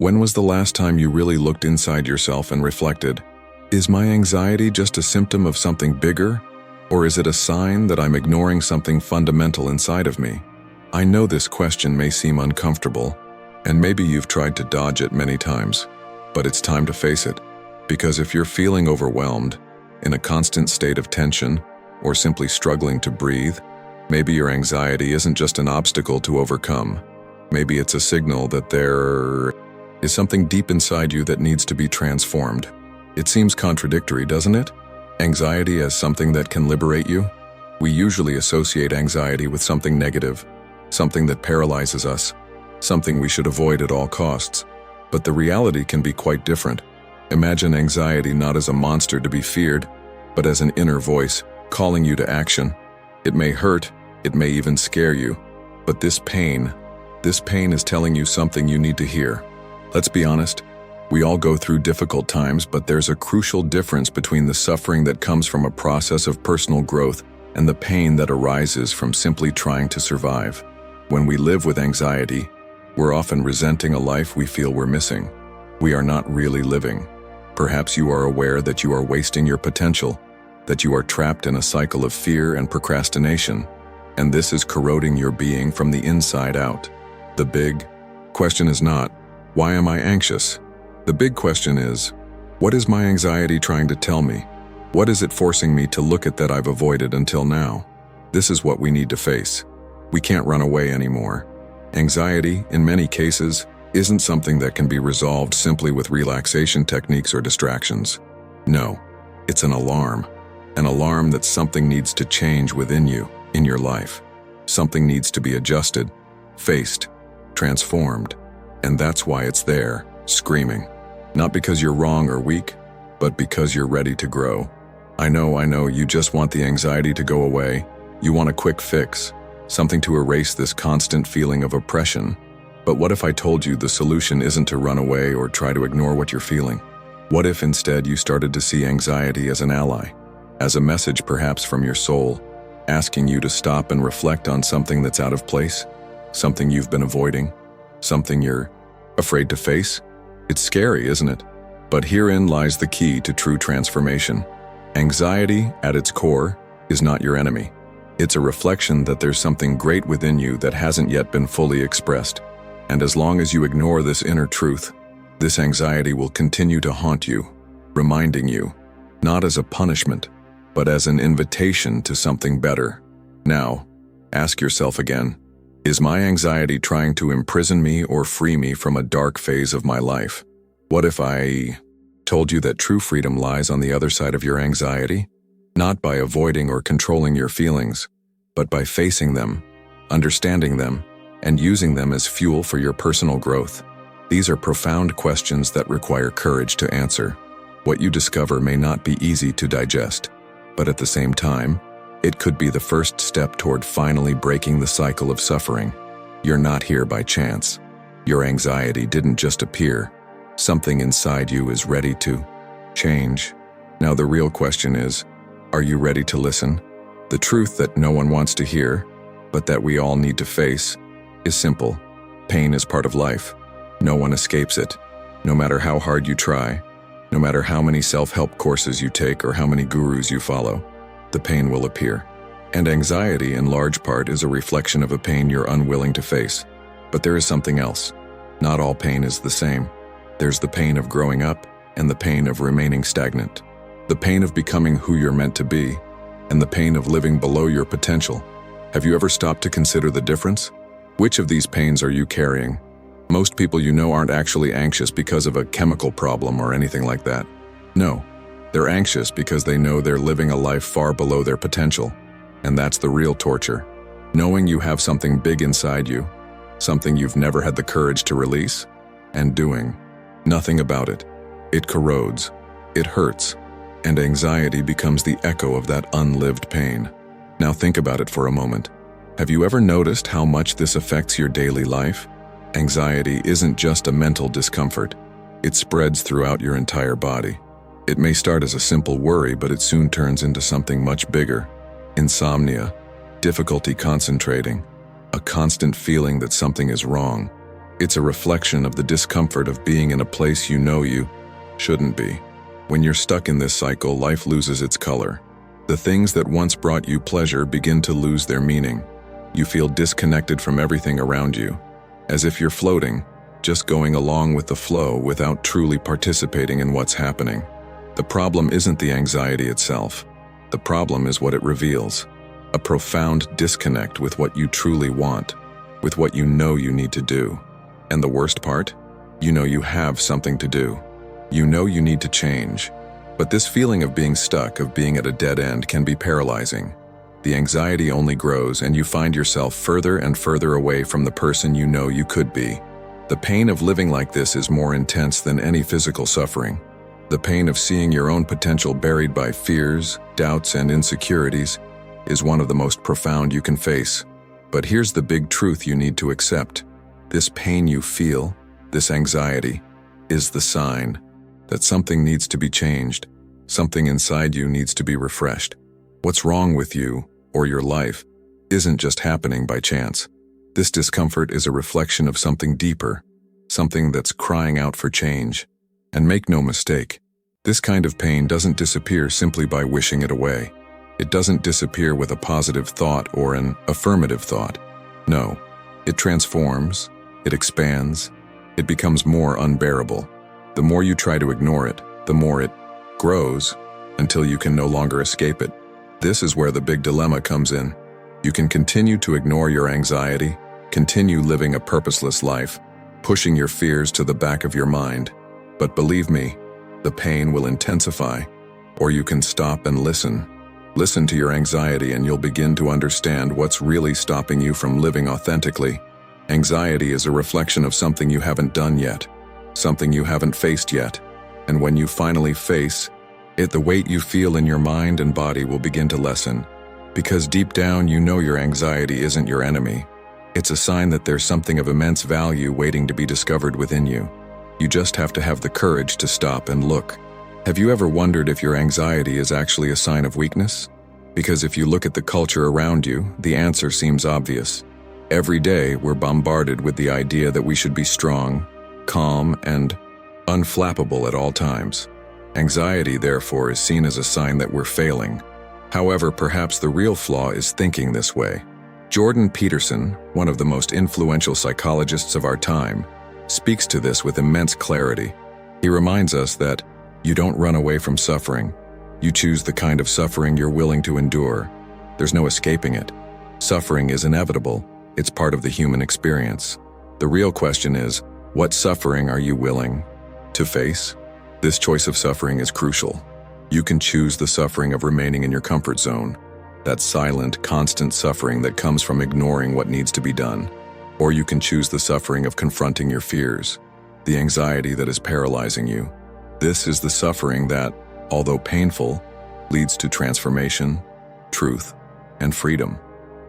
When was the last time you really looked inside yourself and reflected, is my anxiety just a symptom of something bigger? Or is it a sign that I'm ignoring something fundamental inside of me? I know this question may seem uncomfortable, and maybe you've tried to dodge it many times, but it's time to face it. Because if you're feeling overwhelmed, in a constant state of tension, or simply struggling to breathe, maybe your anxiety isn't just an obstacle to overcome. Maybe it's a signal that there is something deep inside you that needs to be transformed. It seems contradictory, doesn't it? Anxiety as something that can liberate you? We usually associate anxiety with something negative, something that paralyzes us, something we should avoid at all costs. But the reality can be quite different. Imagine anxiety not as a monster to be feared, but as an inner voice calling you to action. It may hurt, it may even scare you, but this pain is telling you something you need to hear. Let's be honest, we all go through difficult times, but there's a crucial difference between the suffering that comes from a process of personal growth and the pain that arises from simply trying to survive. When we live with anxiety, we're often resenting a life we feel we're missing. We are not really living. Perhaps you are aware that you are wasting your potential, that you are trapped in a cycle of fear and procrastination, and this is corroding your being from the inside out. The big question is not, why am I anxious? The big question is, what is my anxiety trying to tell me? What is it forcing me to look at that I've avoided until now? This is what we need to face. We can't run away anymore. Anxiety, in many cases, isn't something that can be resolved simply with relaxation techniques or distractions. No, it's an alarm that something needs to change within you, in your life. Something needs to be adjusted, faced, transformed, and that's why it's there, screaming. Not because you're wrong or weak, but because you're ready to grow. I know, you just want the anxiety to go away. You want a quick fix, something to erase this constant feeling of oppression. But what if I told you the solution isn't to run away or try to ignore what you're feeling? What if instead you started to see anxiety as an ally, as a message perhaps from your soul, asking you to stop and reflect on something that's out of place, something you've been avoiding, something you're afraid to face? It's scary, isn't it? But herein lies the key to true transformation. Anxiety, at its core, is not your enemy. It's a reflection that there's something great within you that hasn't yet been fully expressed. And as long as you ignore this inner truth, this anxiety will continue to haunt you, reminding you, not as a punishment, but as an invitation to something better. Now, ask yourself again, is my anxiety trying to imprison me or free me from a dark phase of my life? What if I told you that true freedom lies on the other side of your anxiety? Not by avoiding or controlling your feelings, but by facing them, understanding them, and using them as fuel for your personal growth. These are profound questions that require courage to answer. What you discover may not be easy to digest, but at the same time, it could be the first step toward finally breaking the cycle of suffering. You're not here by chance. Your anxiety didn't just appear. Something inside you is ready to change. Now the real question is, are you ready to listen? The truth that no one wants to hear, but that we all need to face, is simple. Pain is part of life. No one escapes it. No matter how hard you try, no matter how many self-help courses you take or how many gurus you follow, the pain will appear. And anxiety, in large part, is a reflection of a pain you're unwilling to face. But there is something else. Not all pain is the same. There's the pain of growing up and the pain of remaining stagnant. The pain of becoming who you're meant to be, and the pain of living below your potential. Have you ever stopped to consider the difference? Which of these pains are you carrying? Most people you know aren't actually anxious because of a chemical problem or anything like that. No, they're anxious because they know they're living a life far below their potential. And that's the real torture. Knowing you have something big inside you, something you've never had the courage to release, and doing nothing about it. It corrodes, it hurts, and anxiety becomes the echo of that unlived pain. Now think about it for a moment. Have you ever noticed how much this affects your daily life? Anxiety isn't just a mental discomfort. It spreads throughout your entire body. It may start as a simple worry, but it soon turns into something much bigger. Insomnia, difficulty concentrating, a constant feeling that something is wrong, It's a reflection of the discomfort of being in a place you know you shouldn't be. When you're stuck in this cycle, life loses its color. The things that once brought you pleasure begin to lose their meaning. You feel disconnected from everything around you, as if you're floating, just going along with the flow without truly participating in what's happening. The problem isn't the anxiety itself. The problem is what it reveals. A profound disconnect with what you truly want, with what you know you need to do. And the worst part? You know you have something to do. You know you need to change. But this feeling of being stuck, of being at a dead end, can be paralyzing. The anxiety only grows, and you find yourself further and further away from the person you know you could be. The pain of living like this is more intense than any physical suffering. The pain of seeing your own potential buried by fears, doubts, and insecurities is one of the most profound you can face. But here's the big truth you need to accept. This pain you feel, this anxiety, is the sign that something needs to be changed. Something inside you needs to be refreshed. What's wrong with you or your life isn't just happening by chance. This discomfort is a reflection of something deeper, something that's crying out for change. And make no mistake, this kind of pain doesn't disappear simply by wishing it away. It doesn't disappear with a positive thought or an affirmative thought. No, it transforms, it expands, it becomes more unbearable. The more you try to ignore it, the more it grows until you can no longer escape it. This is where the big dilemma comes in. You can continue to ignore your anxiety, continue living a purposeless life, pushing your fears to the back of your mind. But believe me, the pain will intensify. Or you can stop and listen. Listen to your anxiety and you'll begin to understand what's really stopping you from living authentically. Anxiety is a reflection of something you haven't done yet, something you haven't faced yet. And when you finally face it, the weight you feel in your mind and body will begin to lessen. Because deep down you know your anxiety isn't your enemy. It's a sign that there's something of immense value waiting to be discovered within you. You just have to have the courage to stop and look. Have you ever wondered if your anxiety is actually a sign of weakness? Because if you look at the culture around you, the answer seems obvious. Every day we're bombarded with the idea that we should be strong, calm, and unflappable at all times. Anxiety, therefore, is seen as a sign that we're failing. However, perhaps the real flaw is thinking this way. Jordan Peterson, one of the most influential psychologists of our time, speaks to this with immense clarity. He reminds us that you don't run away from suffering. You choose the kind of suffering you're willing to endure. There's no escaping it. Suffering is inevitable. It's part of the human experience. The real question is, what suffering are you willing to face? This choice of suffering is crucial. You can choose the suffering of remaining in your comfort zone, that silent, constant suffering that comes from ignoring what needs to be done. Or you can choose the suffering of confronting your fears, the anxiety that is paralyzing you. This is the suffering that, although painful, leads to transformation, truth, and freedom.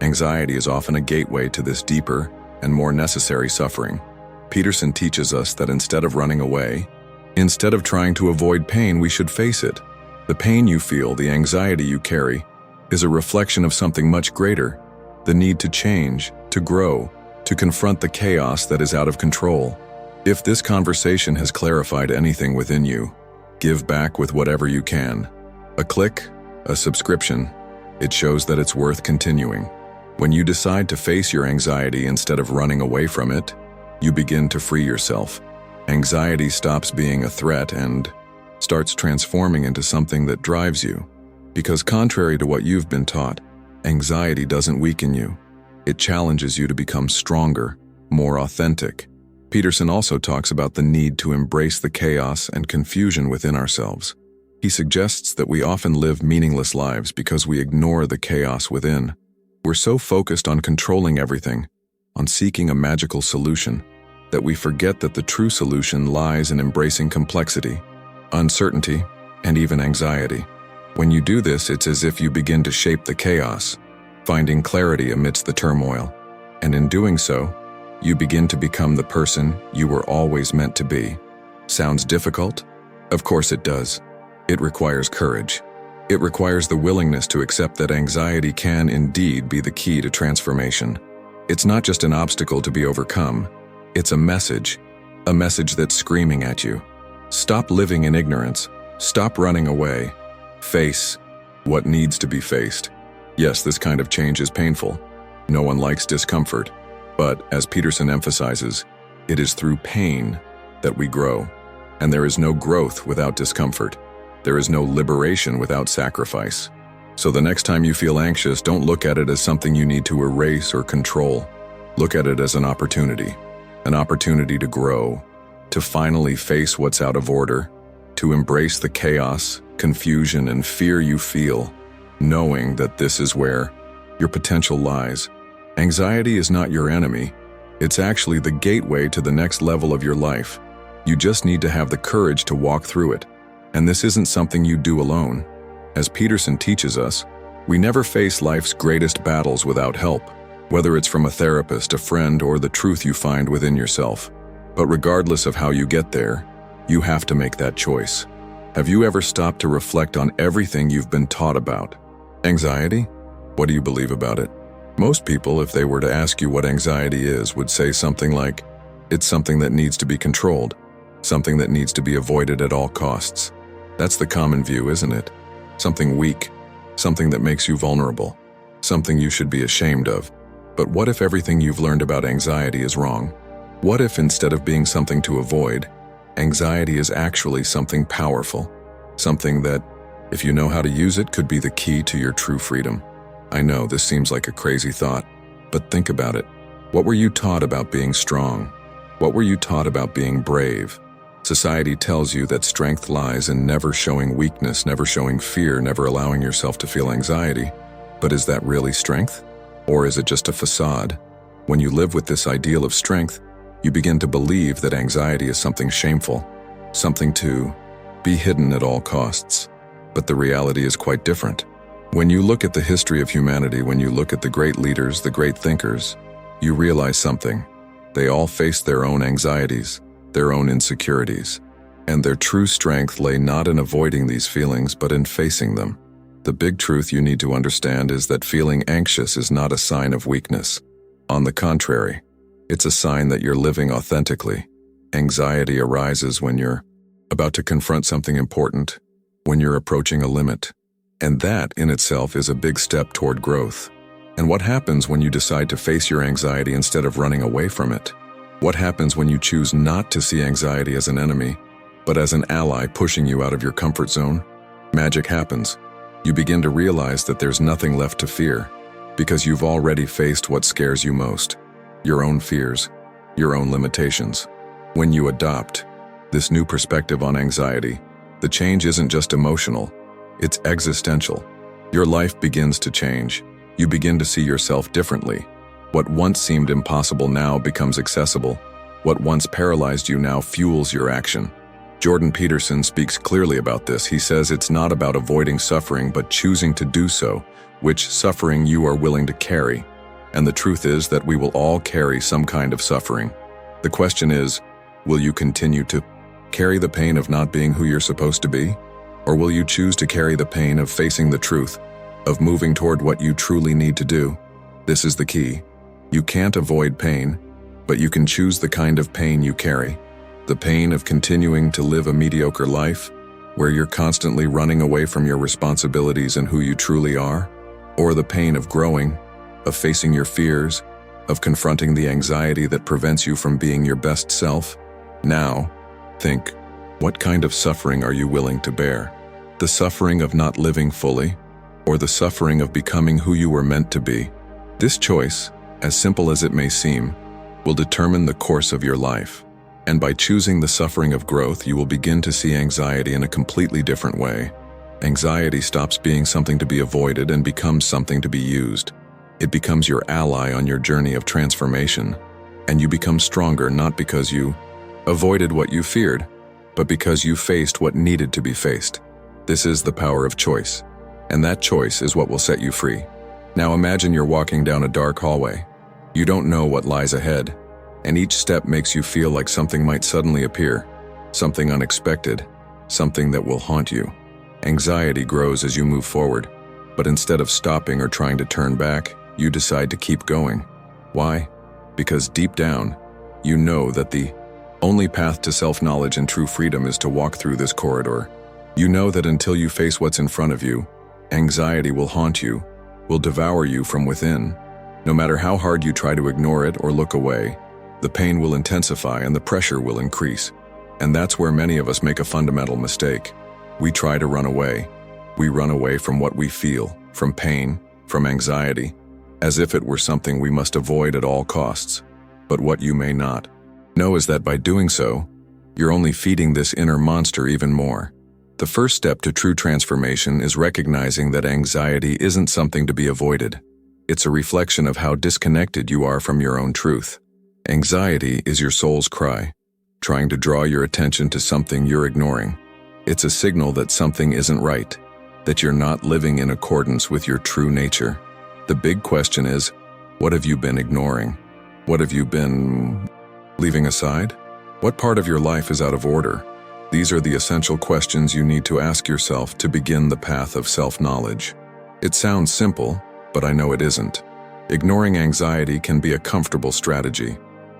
Anxiety is often a gateway to this deeper and more necessary suffering. Peterson teaches us that instead of running away, instead of trying to avoid pain, we should face it. The pain you feel, the anxiety you carry, is a reflection of something much greater, the need to change, to grow, to confront the chaos that is out of control. If this conversation has clarified anything within you, give back with whatever you can. A click, a subscription, it shows that it's worth continuing. When you decide to face your anxiety instead of running away from it, you begin to free yourself. Anxiety stops being a threat and starts transforming into something that drives you. Because contrary to what you've been taught, anxiety doesn't weaken you. It challenges you to become stronger, more authentic. Peterson also talks about the need to embrace the chaos and confusion within ourselves. He suggests that we often live meaningless lives because we ignore the chaos within. We're so focused on controlling everything, on seeking a magical solution, that we forget that the true solution lies in embracing complexity, uncertainty, and even anxiety. When you do this, it's as if you begin to shape the chaos, finding clarity amidst the turmoil. And in doing so, you begin to become the person you were always meant to be. Sounds difficult? Of course it does. It requires courage. It requires the willingness to accept that anxiety can indeed be the key to transformation. It's not just an obstacle to be overcome. It's a message that's screaming at you. Stop living in ignorance. Stop running away. Face what needs to be faced. Yes, this kind of change is painful. No one likes discomfort. But, as Peterson emphasizes, it is through pain that we grow. And there is no growth without discomfort. There is no liberation without sacrifice. So the next time you feel anxious, don't look at it as something you need to erase or control. Look at it as an opportunity to grow, to finally face what's out of order, to embrace the chaos, confusion, and fear you feel, knowing that this is where your potential lies. Anxiety is not your enemy. It's actually the gateway to the next level of your life. You just need to have the courage to walk through it. And this isn't something you do alone. As Peterson teaches us, we never face life's greatest battles without help, whether it's from a therapist, a friend, or the truth you find within yourself. But regardless of how you get there, you have to make that choice. Have you ever stopped to reflect on everything you've been taught about? Anxiety? What do you believe about it? Most people, if they were to ask you what anxiety is, would say something like, it's something that needs to be controlled, something that needs to be avoided at all costs. That's the common view, isn't it? Something weak, something that makes you vulnerable, something you should be ashamed of. But what if everything you've learned about anxiety is wrong? What if instead of being something to avoid, anxiety is actually something powerful, something that, if you know how to use it, could be the key to your true freedom? I know this seems like a crazy thought, but think about it. What were you taught about being strong? What were you taught about being brave? Society tells you that strength lies in never showing weakness, never showing fear, never allowing yourself to feel anxiety. But is that really strength? Or is it just a facade? When you live with this ideal of strength, you begin to believe that anxiety is something shameful, something to be hidden at all costs. But the reality is quite different. When you look at the history of humanity, when you look at the great leaders, the great thinkers, you realize something. They all faced their own anxieties, their own insecurities, and their true strength lay not in avoiding these feelings, but in facing them. The big truth you need to understand is that feeling anxious is not a sign of weakness. On the contrary, it's a sign that you're living authentically. Anxiety arises when you're about to confront something important, when you're approaching a limit. And that in itself is a big step toward growth. And what happens when you decide to face your anxiety instead of running away from it? What happens when you choose not to see anxiety as an enemy, but as an ally pushing you out of your comfort zone? Magic happens. You begin to realize that there's nothing left to fear, because you've already faced what scares you most, your own fears, your own limitations. When you adopt this new perspective on anxiety, the change isn't just emotional, it's existential. Your life begins to change. You begin to see yourself differently. What once seemed impossible now becomes accessible. What once paralyzed you now fuels your action. Jordan Peterson speaks clearly about this. He says it's not about avoiding suffering, but choosing to do so, which suffering you are willing to carry. And the truth is that we will all carry some kind of suffering. The question is, will you continue to carry the pain of not being who you're supposed to be? Or will you choose to carry the pain of facing the truth, of moving toward what you truly need to do? This is the key. You can't avoid pain, but you can choose the kind of pain you carry. The pain of continuing to live a mediocre life, where you're constantly running away from your responsibilities and who you truly are, or the pain of growing, of facing your fears, of confronting the anxiety that prevents you from being your best self. Now, think, what kind of suffering are you willing to bear? The suffering of not living fully, or the suffering of becoming who you were meant to be? This choice, as simple as it may seem, will determine the course of your life. And by choosing the suffering of growth, you will begin to see anxiety in a completely different way. Anxiety stops being something to be avoided and becomes something to be used. It becomes your ally on your journey of transformation. And you become stronger not because you avoided what you feared, but because you faced what needed to be faced. This is the power of choice. And that choice is what will set you free. Now imagine you're walking down a dark hallway. You don't know what lies ahead, and each step makes you feel like something might suddenly appear, something unexpected, something that will haunt you. Anxiety grows as you move forward, but instead of stopping or trying to turn back, you decide to keep going. Why? Because deep down, You know that the only path to self-knowledge and true freedom is to walk through this corridor. You know that until you face what's in front of you, anxiety will haunt you, will devour you from within. No matter how hard you try to ignore it or look away, the pain will intensify and the pressure will increase. And that's where many of us make a fundamental mistake. We try to run away. We run away from what we feel, from pain, from anxiety, as if it were something we must avoid at all costs. But what you may not know is that by doing so, you're only feeding this inner monster even more. The first step to true transformation is recognizing that anxiety isn't something to be avoided. It's a reflection of how disconnected you are from your own truth. Anxiety is your soul's cry, trying to draw your attention to something you're ignoring. It's a signal that something isn't right, that you're not living in accordance with your true nature. The big question is, what have you been ignoring? What have you been leaving aside? What part of your life is out of order? These are the essential questions you need to ask yourself to begin the path of self-knowledge. It sounds simple, but I know it isn't. Ignoring anxiety can be a comfortable strategy.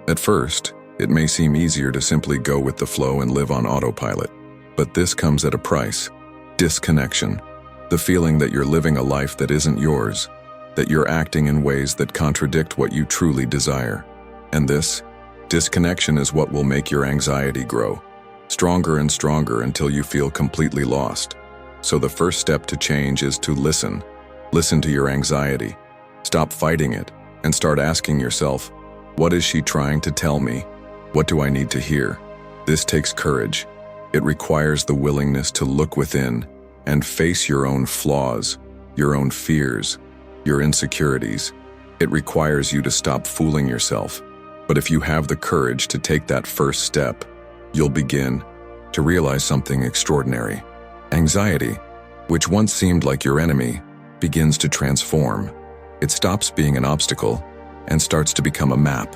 At first, it may seem easier to simply go with the flow and live on autopilot. But this comes at a price: disconnection. The feeling that you're living a life that isn't yours, that you're acting in ways that contradict what you truly desire. And this disconnection is what will make your anxiety grow, stronger and stronger until you feel completely lost. So the first step to change is to listen. Listen to your anxiety. Stop fighting it and start asking yourself, what is she trying to tell me? What do I need to hear? This takes courage. It requires the willingness to look within and face your own flaws, your own fears, your insecurities. It requires you to stop fooling yourself. But if you have the courage to take that first step, you'll begin to realize something extraordinary. Anxiety, which once seemed like your enemy, begins to transform. It stops being an obstacle and starts to become a map,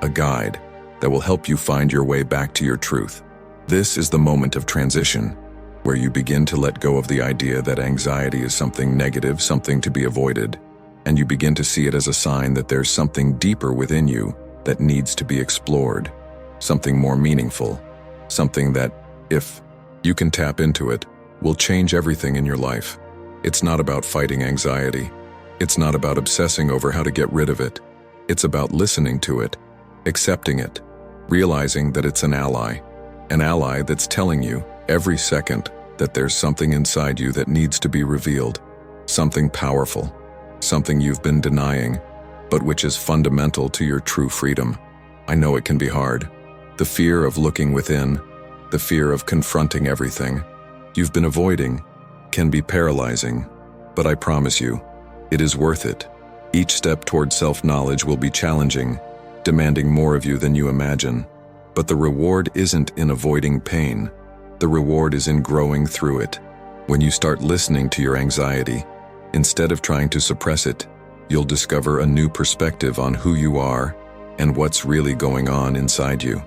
a guide that will help you find your way back to your truth. This is the moment of transition, where you begin to let go of the idea that anxiety is something negative, something to be avoided, and you begin to see it as a sign that there's something deeper within you that needs to be explored, something more meaningful, something that, if you can tap into it, will change everything in your life. It's not about fighting anxiety. It's not about obsessing over how to get rid of it. It's about listening to it, accepting it, realizing that it's an ally that's telling you every second that there's something inside you that needs to be revealed, something powerful, something you've been denying, but which is fundamental to your true freedom. I know it can be hard. The fear of looking within, the fear of confronting everything you've been avoiding can be paralyzing, but I promise you, it is worth it. Each step toward self-knowledge will be challenging, demanding more of you than you imagine. But the reward isn't in avoiding pain. The reward is in growing through it. When you start listening to your anxiety, instead of trying to suppress it, you'll discover a new perspective on who you are and what's really going on inside you.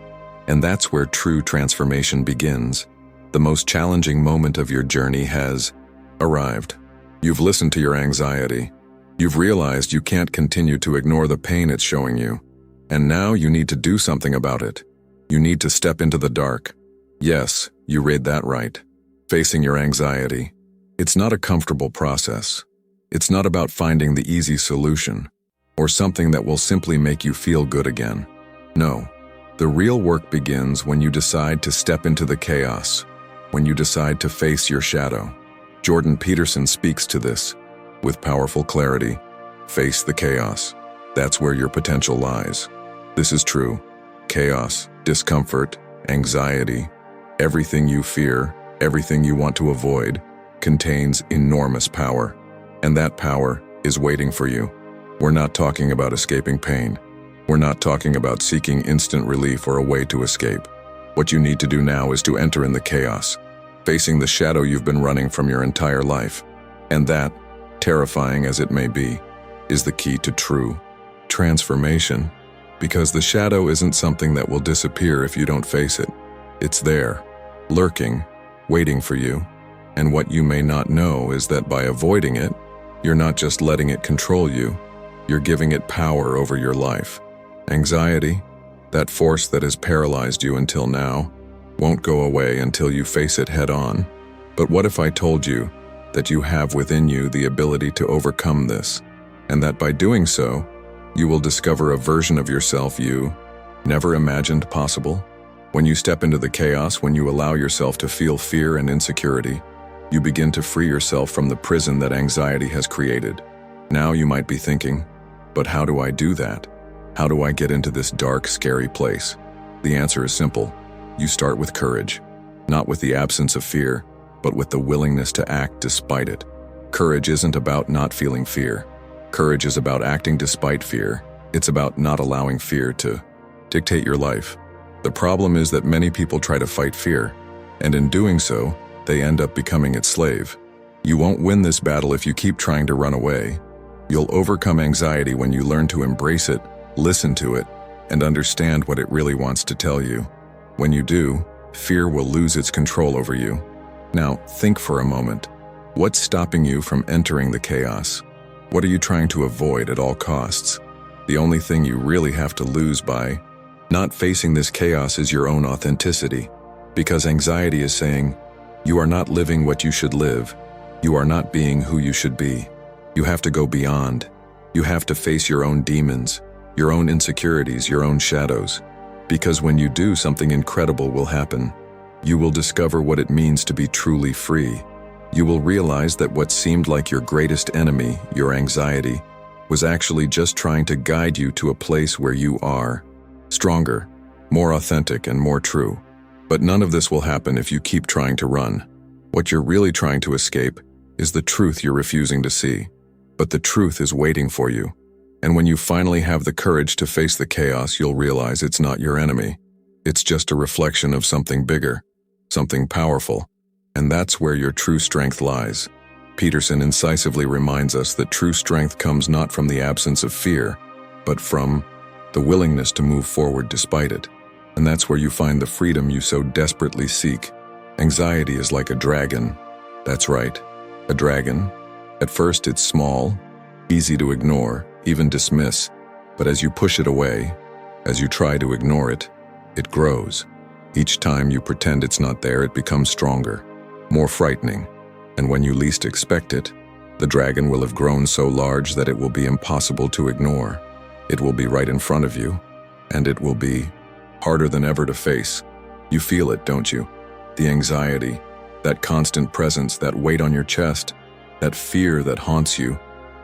And that's where true transformation begins. The most challenging moment of your journey has arrived. You've listened to your anxiety. You've realized you can't continue to ignore the pain it's showing you. And now you need to do something about it. You need to step into the dark. Yes, you read that right. Facing your anxiety. It's not a comfortable process. It's not about finding the easy solution or something that will simply make you feel good again. No, the real work begins when you decide to step into the chaos, when you decide to face your shadow. Jordan Peterson speaks to this with powerful clarity. Face the chaos. That's where your potential lies. This is true. Chaos, discomfort, anxiety, everything you fear, everything you want to avoid, contains enormous power. And that power is waiting for you. We're not talking about escaping pain. We're not talking about seeking instant relief or a way to escape. What you need to do now is to enter in the chaos, facing the shadow you've been running from your entire life. And that, terrifying as it may be, is the key to true transformation. Because the shadow isn't something that will disappear if you don't face it. It's there, lurking, waiting for you. And what you may not know is that by avoiding it, you're not just letting it control you, you're giving it power over your life. Anxiety, That force that has paralyzed you until now won't go away until you face it head on. But what if I told you that you have within you the ability to overcome this, and that by doing so, you will discover a version of yourself you never imagined possible? When you step into the chaos, when you allow yourself to feel fear and insecurity, you begin to free yourself from the prison that anxiety has created. Now you might be thinking, but how do I do that? How do I get into this dark, scary place? The answer is simple. You start with courage, not with the absence of fear, but with the willingness to act despite it. Courage isn't about not feeling fear. Courage is about acting despite fear. It's about not allowing fear to dictate your life. The problem is that many people try to fight fear, and in doing so, they end up becoming its slave. You won't win this battle if you keep trying to run away. You'll overcome anxiety when you learn to embrace it, listen to it, and understand what it really wants to tell you. When you do, fear will lose its control over you. Now, think for a moment. What's stopping you from entering the chaos? What are you trying to avoid at all costs? The only thing you really have to lose by not facing this chaos is your own authenticity, because anxiety is saying, you are not living what you should live. You are not being who you should be. You have to go beyond. You have to face your own demons, your own insecurities, your own shadows. Because when you do, something incredible will happen. You will discover what it means to be truly free. You will realize that what seemed like your greatest enemy, your anxiety, was actually just trying to guide you to a place where you are stronger, more authentic, and more true. But none of this will happen if you keep trying to run. What you're really trying to escape is the truth you're refusing to see. But the truth is waiting for you. And when you finally have the courage to face the chaos, you'll realize it's not your enemy. It's just a reflection of something bigger, something powerful. And that's where your true strength lies. Peterson incisively reminds us that true strength comes not from the absence of fear, but from the willingness to move forward despite it. And that's where you find the freedom you so desperately seek. Anxiety is like a dragon. That's right, a dragon. At first it's small, easy to ignore, even dismiss. But as you push it away, as you try to ignore it, it grows. Each time you pretend it's not there, it becomes stronger, more frightening. And when you least expect it, the dragon will have grown so large that it will be impossible to ignore. It will be right in front of you, and it will be harder than ever to face. You feel it, don't you? The anxiety, that constant presence, that weight on your chest, that fear that haunts you.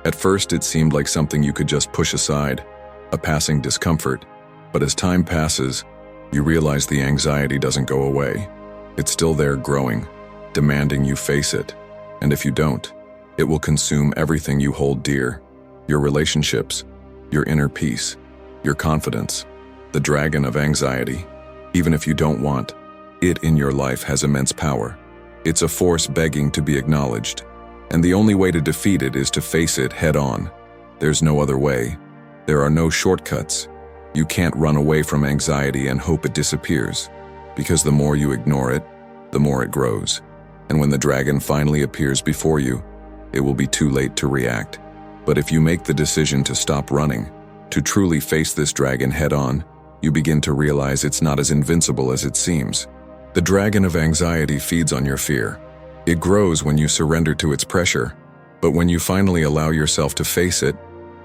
At first it seemed like something you could just push aside, a passing discomfort. But as time passes, you realize the anxiety doesn't go away. It's still there growing, demanding you face it. And if you don't, it will consume everything you hold dear. Your relationships, your inner peace, your confidence. The dragon of anxiety, even if you don't want it in your life, has immense power. It's a force begging to be acknowledged. And the only way to defeat it is to face it head on. There's no other way. There are no shortcuts. You can't run away from anxiety and hope it disappears, because the more you ignore it, the more it grows. And when the dragon finally appears before you, it will be too late to react. But if you make the decision to stop running, to truly face this dragon head on, you begin to realize it's not as invincible as it seems. The dragon of anxiety feeds on your fear. It grows when you surrender to its pressure, but when you finally allow yourself to face it,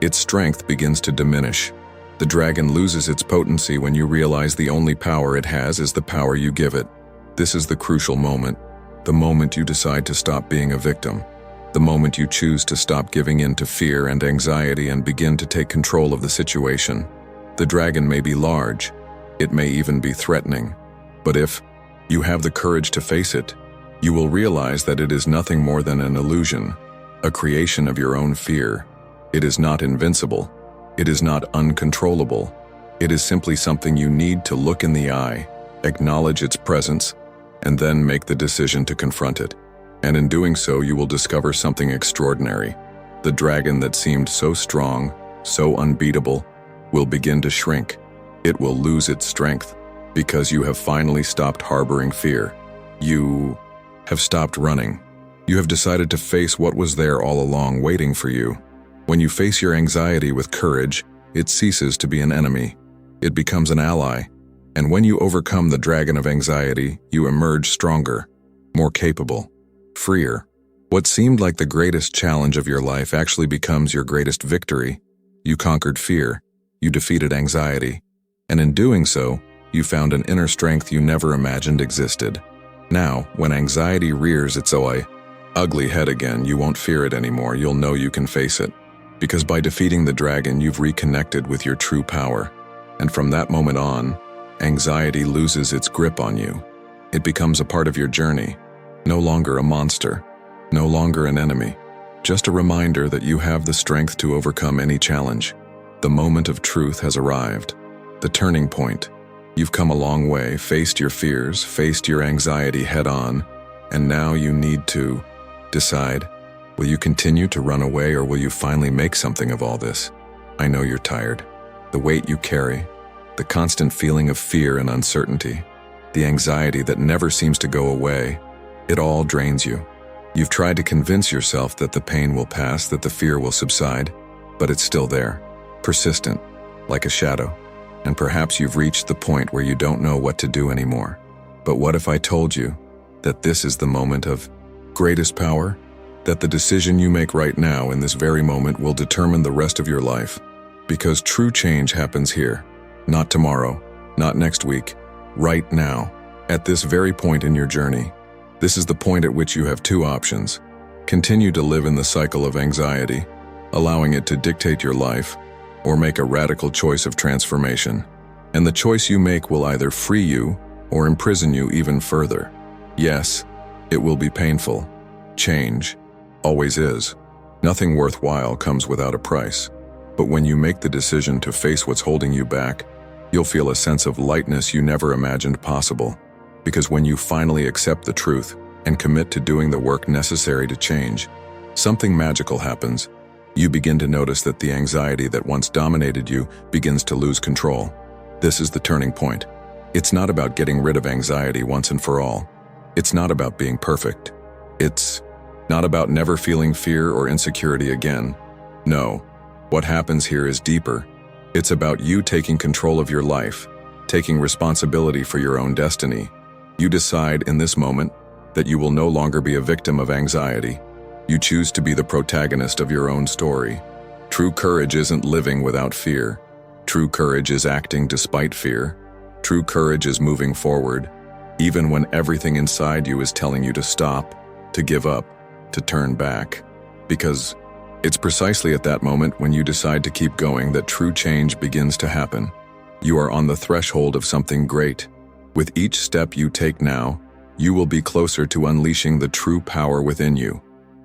its strength begins to diminish. The dragon loses its potency when you realize the only power it has is the power you give it. This is the crucial moment, the moment you decide to stop being a victim, the moment you choose to stop giving in to fear and anxiety and begin to take control of the situation. The dragon may be large, it may even be threatening, but if you have the courage to face it, you will realize that it is nothing more than an illusion, a creation of your own fear. It is not invincible. It is not uncontrollable. It is simply something you need to look in the eye, acknowledge its presence, and then make the decision to confront it. And in doing so, you will discover something extraordinary. The dragon that seemed so strong, so unbeatable, will begin to shrink. It will lose its strength, because you have finally stopped harboring fear. You have stopped running. You have decided to face what was there all along waiting for you. When you face your anxiety with courage, it ceases to be an enemy. It becomes an ally. And when you overcome the dragon of anxiety, you emerge stronger, more capable, freer. What seemed like the greatest challenge of your life actually becomes your greatest victory. You conquered fear, you defeated anxiety, and in doing so, you found an inner strength you never imagined existed. Now, when anxiety rears its ugly head again, you won't fear it anymore. You'll know you can face it. Because by defeating the dragon, you've reconnected with your true power. And from that moment on, anxiety loses its grip on you. It becomes a part of your journey, no longer a monster, no longer an enemy, just a reminder that you have the strength to overcome any challenge. The moment of truth has arrived, the turning point. You've come a long way, faced your fears, faced your anxiety head on, and now you need to decide, will you continue to run away or will you finally make something of all this? I know you're tired. The weight you carry, the constant feeling of fear and uncertainty, the anxiety that never seems to go away, it all drains you. You've tried to convince yourself that the pain will pass, that the fear will subside, but it's still there, persistent, like a shadow. And perhaps you've reached the point where you don't know what to do anymore. But what if I told you that this is the moment of greatest power? That the decision you make right now in this very moment will determine the rest of your life? Because true change happens here, not tomorrow, not next week, right now, at this very point in your journey. This is the point at which you have two options. Continue to live in the cycle of anxiety, allowing it to dictate your life, or make a radical choice of transformation. And the choice you make will either free you or imprison you even further. Yes, it will be painful. Change always is. Nothing worthwhile comes without a price. But when you make the decision to face what's holding you back, you'll feel a sense of lightness you never imagined possible. Because when you finally accept the truth and commit to doing the work necessary to change, something magical happens. You begin to notice that the anxiety that once dominated you begins to lose control. This is the turning point. It's not about getting rid of anxiety once and for all. It's not about being perfect. It's not about never feeling fear or insecurity again. No, what happens here is deeper. It's about you taking control of your life, taking responsibility for your own destiny. You decide in this moment that you will no longer be a victim of anxiety. You choose to be the protagonist of your own story. True courage isn't living without fear. True courage is acting despite fear. True courage is moving forward, even when everything inside you is telling you to stop, to give up, to turn back. Because it's precisely at that moment when you decide to keep going that true change begins to happen. You are on the threshold of something great. With each step you take now, you will be closer to unleashing the true power within you.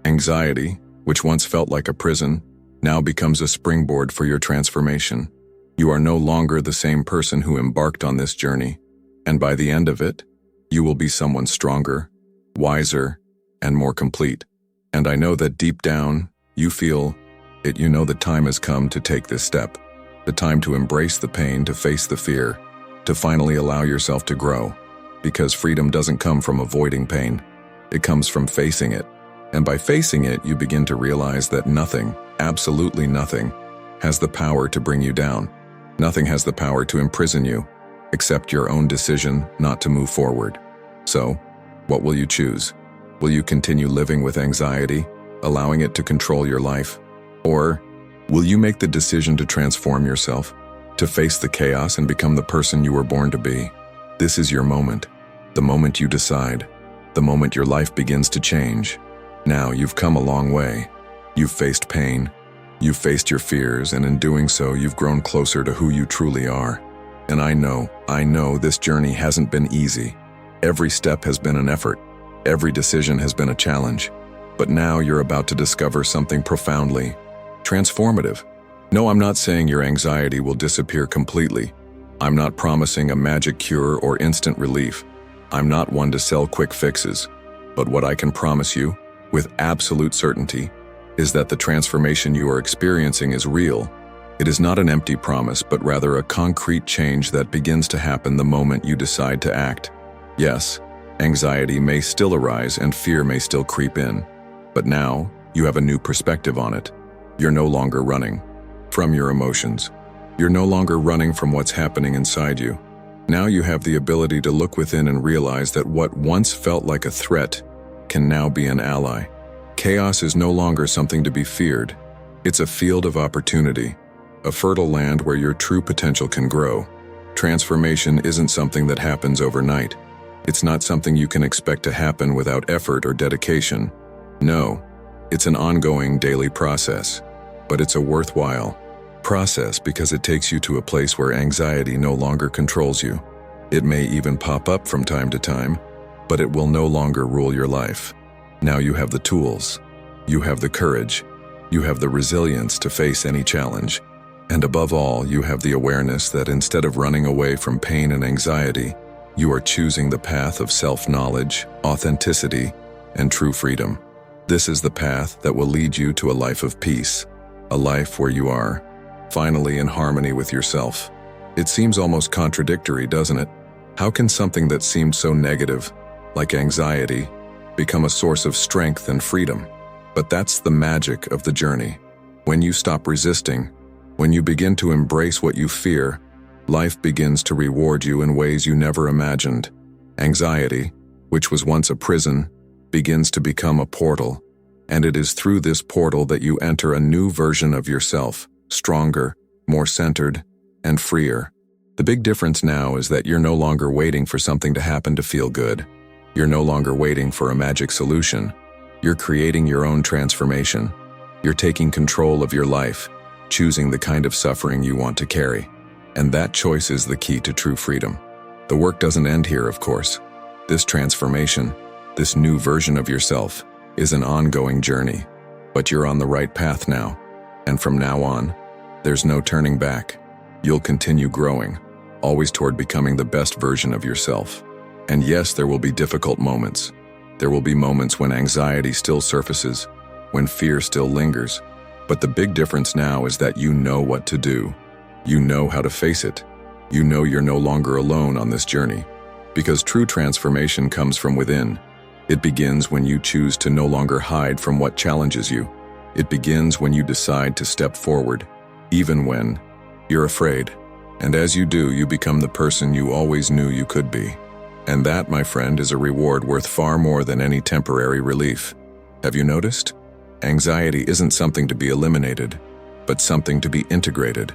Anxiety, which once felt like a prison, now becomes a springboard for your transformation. You are no longer the same person who embarked on this journey, and by the end of it, you will be someone stronger, wiser, and more complete. And I know that deep down, you feel it. You know the time has come to take this step, the time to embrace the pain, to face the fear, to finally allow yourself to grow. Because freedom doesn't come from avoiding pain, it comes from facing it. And by facing it, you begin to realize that nothing, absolutely nothing, has the power to bring you down. Nothing has the power to imprison you, except your own decision not to move forward. So, what will you choose? Will you continue living with anxiety, allowing it to control your life? Or will you make the decision to transform yourself, to face the chaos and become the person you were born to be? This is your moment, the moment you decide, the moment your life begins to change. Now you've come a long way. You've faced pain, you've faced your fears, and in doing so, you've grown closer to who you truly are. And I know this journey hasn't been easy. Every step has been an effort. Every decision has been a challenge. But now you're about to discover something profoundly transformative. No, I'm not saying your anxiety will disappear completely. I'm not promising a magic cure or instant relief. I'm not one to sell quick fixes. But what I can promise you, with absolute certainty, is that the transformation you are experiencing is real. It is not an empty promise, but rather a concrete change that begins to happen the moment you decide to act. Yes, anxiety may still arise and fear may still creep in, but now you have a new perspective on it. You're no longer running from your emotions. You're no longer running from what's happening inside you. Now you have the ability to look within and realize that what once felt like a threat can now be an ally. Chaos is no longer something to be feared. It's a field of opportunity, a fertile land where your true potential can grow. Transformation isn't something that happens overnight. It's not something you can expect to happen without effort or dedication. No, it's an ongoing daily process, but it's a worthwhile process because it takes you to a place where anxiety no longer controls you. It may even pop up from time to time, but it will no longer rule your life. Now you have the tools, you have the courage, you have the resilience to face any challenge, and above all, you have the awareness that instead of running away from pain and anxiety, you are choosing the path of self-knowledge, authenticity, and true freedom. This is the path that will lead you to a life of peace, a life where you are finally in harmony with yourself. It seems almost contradictory, doesn't it? How can something that seemed so negative, like anxiety, become a source of strength and freedom? But that's the magic of the journey. When you stop resisting, when you begin to embrace what you fear, life begins to reward you in ways you never imagined. Anxiety, which was once a prison, begins to become a portal, and it is through this portal that you enter a new version of yourself, stronger, more centered, and freer. The big difference now is that you're no longer waiting for something to happen to feel good. You're no longer waiting for a magic solution. You're creating your own transformation. You're taking control of your life, choosing the kind of suffering you want to carry. And that choice is the key to true freedom. The work doesn't end here, of course. This transformation, this new version of yourself, is an ongoing journey. But you're on the right path now. And from now on, there's no turning back. You'll continue growing, always toward becoming the best version of yourself. And yes, there will be difficult moments. There will be moments when anxiety still surfaces, when fear still lingers. But the big difference now is that you know what to do. You know how to face it. You know you're no longer alone on this journey. Because true transformation comes from within. It begins when you choose to no longer hide from what challenges you. It begins when you decide to step forward, even when you're afraid. And as you do, you become the person you always knew you could be. And that, my friend, is a reward worth far more than any temporary relief. Have you noticed? Anxiety isn't something to be eliminated, but something to be integrated.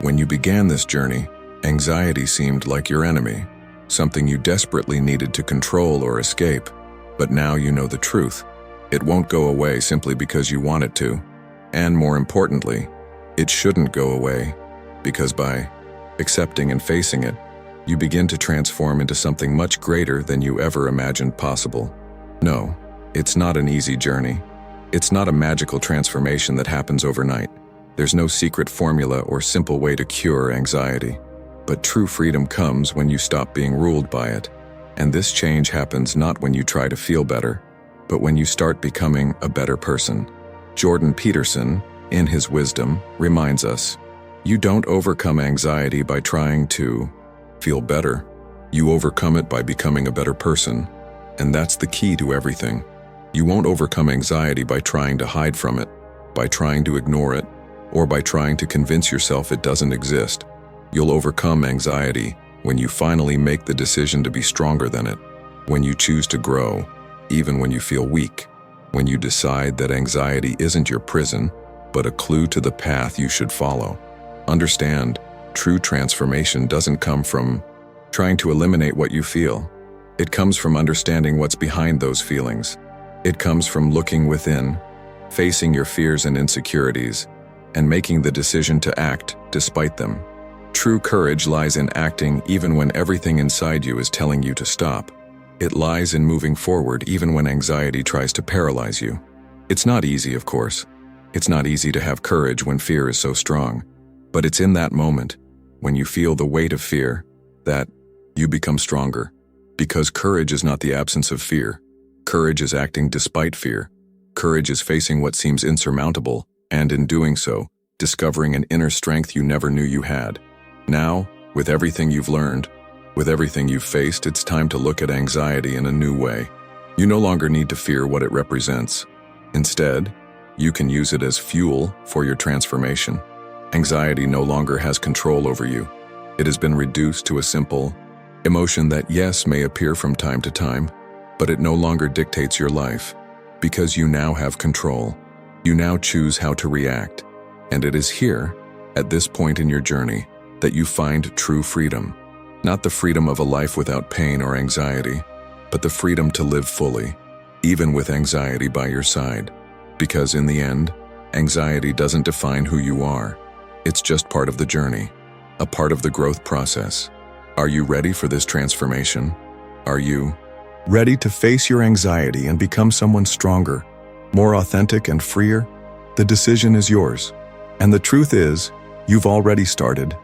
When you began this journey, anxiety seemed like your enemy, something you desperately needed to control or escape. But now you know the truth. It won't go away simply because you want it to. And more importantly, it shouldn't go away, because by accepting and facing it, you begin to transform into something much greater than you ever imagined possible. No, it's not an easy journey. It's not a magical transformation that happens overnight. There's no secret formula or simple way to cure anxiety. But true freedom comes when you stop being ruled by it. And this change happens not when you try to feel better, but when you start becoming a better person. Jordan Peterson, in his wisdom, reminds us, you don't overcome anxiety by trying to feel better. You overcome it by becoming a better person. And that's the key to everything. You won't overcome anxiety by trying to hide from it, by trying to ignore it, or by trying to convince yourself it doesn't exist. You'll overcome anxiety when you finally make the decision to be stronger than it, when you choose to grow, even when you feel weak, when you decide that anxiety isn't your prison, but a clue to the path you should follow. Understand, true transformation doesn't come from trying to eliminate what you feel. It comes from understanding what's behind those feelings. It comes from looking within, facing your fears and insecurities, and making the decision to act despite them. True courage lies in acting even when everything inside you is telling you to stop. It lies in moving forward even when anxiety tries to paralyze you. It's not easy, of course. It's not easy to have courage when fear is so strong. But it's in that moment, when you feel the weight of fear, that you become stronger. Because courage is not the absence of fear. Courage is acting despite fear. Courage is facing what seems insurmountable, and in doing so, discovering an inner strength you never knew you had. Now, with everything you've learned, with everything you've faced, it's time to look at anxiety in a new way. You no longer need to fear what it represents. Instead, you can use it as fuel for your transformation. Anxiety no longer has control over you. It has been reduced to a simple emotion that, yes, may appear from time to time, but it no longer dictates your life, because you now have control. You now choose how to react, and it is here, at this point in your journey, that you find true freedom. Not the freedom of a life without pain or anxiety, but the freedom to live fully, even with anxiety by your side. Because in the end, anxiety doesn't define who you are. It's just part of the journey, a part of the growth process. Are you ready for this transformation? Are you ready to face your anxiety and become someone stronger, more authentic and freer? The decision is yours. And the truth is, you've already started.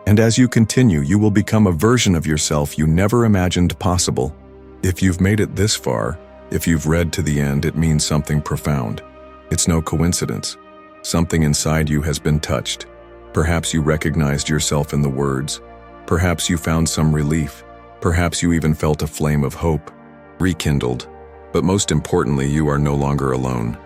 And as you continue, you will become a version of yourself you never imagined possible. If you've made it this far, if you've read to the end, it means something profound. It's no coincidence. Something inside you has been touched. Perhaps you recognized yourself in the words. Perhaps you found some relief. Perhaps you even felt a flame of hope rekindled. But most importantly, you are no longer alone.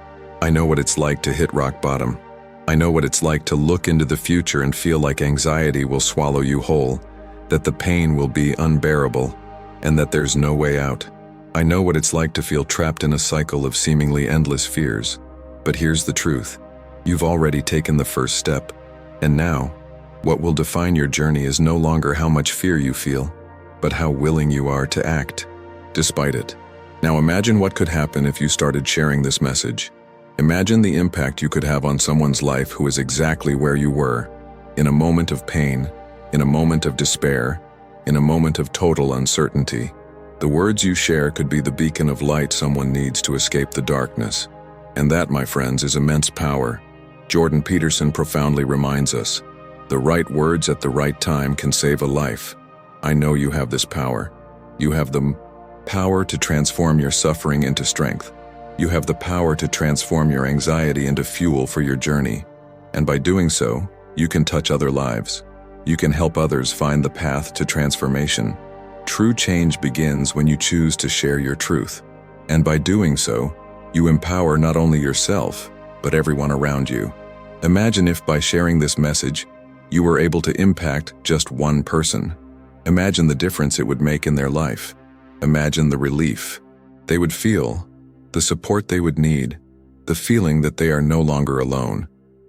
I know what it's like to hit rock bottom. I know what it's like to look into the future and feel like anxiety will swallow you whole, that the pain will be unbearable, and that there's no way out. I know what it's like to feel trapped in a cycle of seemingly endless fears. But here's the truth. You've already taken the first step. And now, what will define your journey is no longer how much fear you feel, but how willing you are to act, despite it. Now imagine what could happen if you started sharing this message. Imagine the impact you could have on someone's life who is exactly where you were, in a moment of pain, in a moment of despair, in a moment of total uncertainty. The words you share could be the beacon of light someone needs to escape the darkness. And that, my friends, is immense power. Jordan Peterson profoundly reminds us, the right words at the right time can save a life. I know you have this power. You have the power to transform your suffering into strength. You have the power to transform your anxiety into fuel for your journey. And by doing so, you can touch other lives. You can help others find the path to transformation. True change begins when you choose to share your truth. And by doing so, you empower not only yourself, but everyone around you. Imagine if by sharing this message, you were able to impact just one person. Imagine the difference it would make in their life. Imagine the relief they would feel, the support they would need, the feeling that they are no longer alone.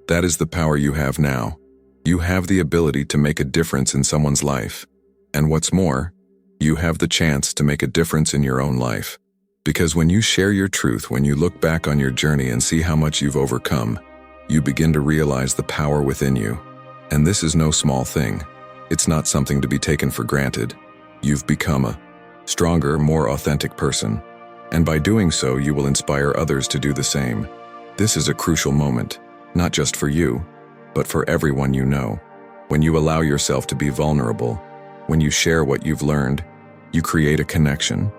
That is the power you have now. You have the ability to make a difference in someone's life. And what's more, you have the chance to make a difference in your own life. Because when you share your truth, when you look back on your journey and see how much you've overcome, you begin to realize the power within you. And this is no small thing. It's not something to be taken for granted. You've become a stronger, more authentic person. And by doing so, you will inspire others to do the same. This is a crucial moment, not just for you, but for everyone you know. When you allow yourself to be vulnerable, when you share what you've learned, you create a connection.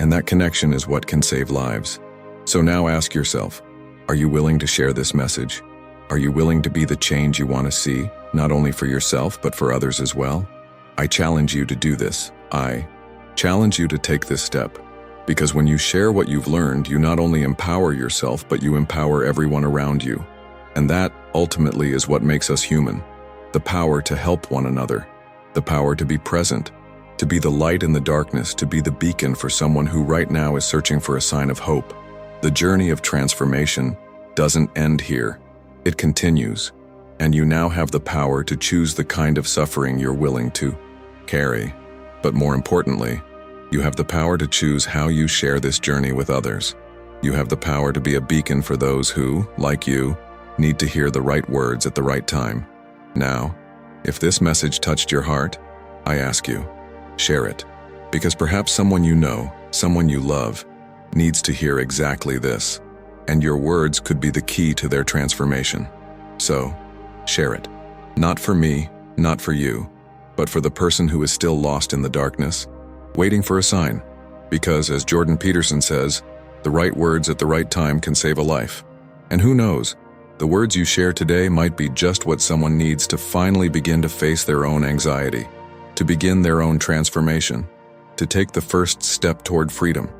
And that connection is what can save lives. So now ask yourself, are you willing to share this message? Are you willing to be the change you want to see, not only for yourself, but for others as well? I challenge you to do this. I challenge you to take this step. Because when you share what you've learned, you not only empower yourself, but you empower everyone around you. And that, ultimately, is what makes us human. The power to help one another. The power to be present. To be the light in the darkness, to be the beacon for someone who right now is searching for a sign of hope. The journey of transformation doesn't end here. It continues, and you now have the power to choose the kind of suffering you're willing to carry. But more importantly, you have the power to choose how you share this journey with others. You have the power to be a beacon for those who, like you, need to hear the right words at the right time. Now, if this message touched your heart, I ask you, share it. Because perhaps someone you know, someone you love, needs to hear exactly this. And your words could be the key to their transformation. So, share it. Not for me, not for you, but for the person who is still lost in the darkness, waiting for a sign. Because, as Jordan Peterson says, the right words at the right time can save a life. And who knows, the words you share today might be just what someone needs to finally begin to face their own anxiety, to begin their own transformation, to take the first step toward freedom.